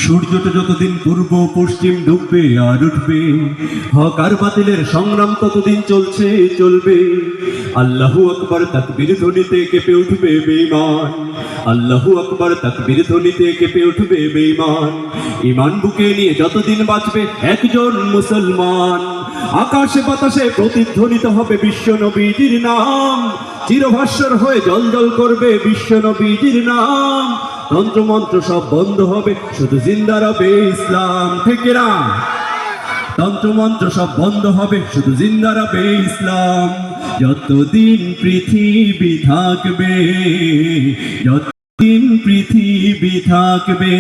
সূর্যটা যতদিন পূর্ব পশ্চিম ডুববে আর উঠবে, হক আর বাতিলের সংগ্রাম ততদিন চলছে চলবে। আল্লাহু আকবার তাকবীর ধ্বনিতে কেঁপে উঠবে বেঈমান, আল্লাহু আকবার তাকবীর ধ্বনিতে কেঁপে উঠবে বেঈমান। ঈমান বুকে নিয়ে যতদিন বাঁচবে একজন মুসলমান, আকাশে বাতাসে প্রতিধ্বনিত হবে বিশ্ব নবীজির নাম। চিরভাস্বর হয়ে জলজল করবে বিশ্ব নবীজির নাম। তন্ত্রমন্ত্র সব বন্ধ হবে, শুধু জিন্দা রবে ইসলাম। ঠিক না? তন্ত্রমন্ত্র সব বন্ধ হবে, শুধু জিন্দা রবে ইসলাম। যতদিন পৃথিবী থাকবে, যতদিন পৃথিবী থাকবে,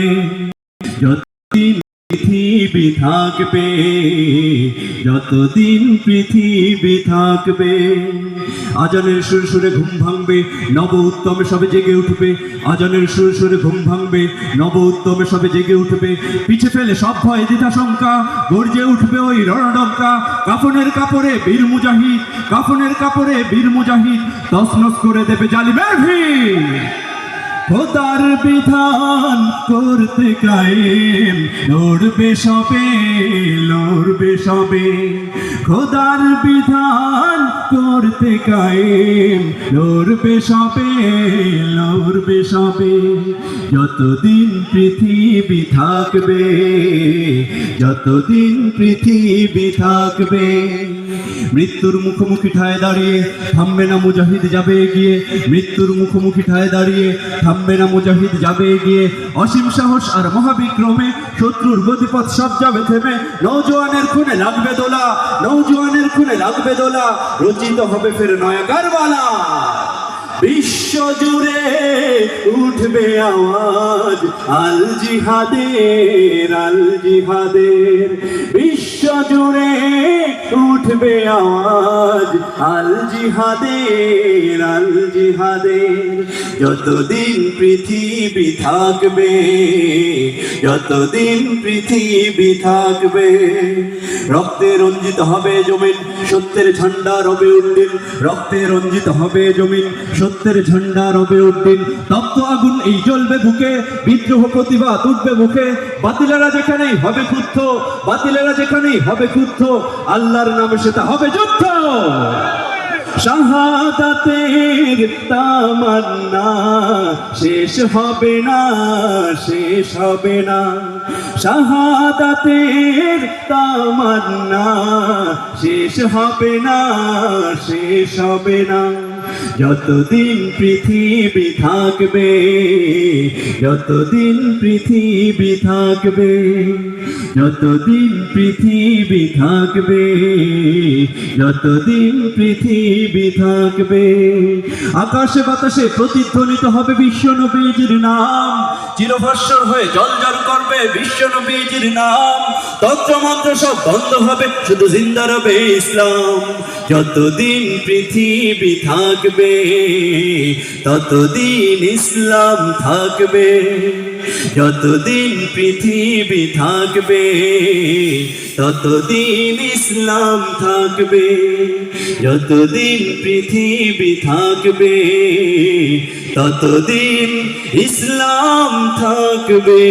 যতদিন পৃথিবী থাকবে, যতদিন পৃথিবী থাকবে। আজানের সুর সুরে ঘুম ভাঙবে, নব উত্তমে সবে জেগে উঠবে। আজানের সুর সুরে ঘুম ভাঙবে, নব উত্তমে সবে জেগে উঠবে। পিছে ফেলে সব ভয় দ্বিধা শঙ্কা, গর্জে উঠবে ওই রণডঙ্কা। কাফনের কাপড়ে বীর মুজাহিদ, কাফনের কাপড়ে বীর মুজাহিদ, তছনছ করে দেবে জালিমের ভিড়। খোদার বিধান করতে কায়েম, লড়বে সবে, লড়বে সবে। খোদার বিধান করতে কায়েম, লড়বে সবে, লড়বে সবে। যতদিন পৃথিবী থাকবে, যতদিন পৃথিবী থাকবে। মৃত্যুর মুখোমুখি ঠায় দাঁড়িয়ে থামবে না মুজাহিদ, যাবে এগিয়ে। মৃত্যুর মুখোমুখি ঠায় দাঁড়িয়ে থামবে না মুজাহিদ, যাবে এগিয়ে। অসীম সাহস আর মহাবিক্রমে শত্রুর গতিপথ সব যাবে থেমে। নওজোয়ানের খুনে লাগবে দোলা, নওজোয়ানের খুনে লাগবে দোলা, রচিত হবে ফের নয়া কারবালা। বিশ্ব জুড়ে উঠবে আওয়াজ আল জিহাদের, আল জিহাদের। বিশ্ব জুড়ে উঠবে আওয়াজ আল জিহাদের, আল জিহাদের। যতদিন পৃথিবী থাকবে, যতদিন পৃথিবী থাকবে। রক্তে রঞ্জিত হবে জমিন, সত্যের ঝান্ডা রবে উড্ডীন। রক্তে রঞ্জিত হবে জমিন, সত্যের ঝান্ডা রবে উড্ডীন। তপ্ত আগুন এই জ্বলবে বুকে, বিদ্রোহ প্রতিবাদ উঠবে মুখে। বাতিলেরা যেখানেই হবে ক্ষুব্ধ, বাতিলেরা যেখানেই হবে ক্ষুব্ধ, আল্লাহর নামে সেটা হবে যুদ্ধ। শাহাদাতের তামান্না শেষ হবে না, শেষ হবে না। শাহাদাতের তামান্না শেষ হবে না, শেষ হবে না। যতদিন পৃথিবী থাকবে, যতদিন পৃথিবী থাকবে, যতদিন পৃথিবী থাকবে, যতদিন পৃথিবী থাকবে। আকাশে বাতাসে প্রতিধ্বনিত হবে বিশ্ব নবীজির নাম। চিরভাস্বর হয়ে জলজল করবে বিশ্ব নবীজির নাম। তন্ত্রমন্ত্র সব বন্ধ হবে, শুধু জিন্দা রবে ইসলাম। যতদিন পৃথিবী থাকবে, ততদিন ইসলাম থাকবে। যতদিন পৃথিবী থাকবে, ততদিন ইসলাম থাকবে। যতদিন পৃথিবী থাকবে, ততদিন ইসলাম থাকবে।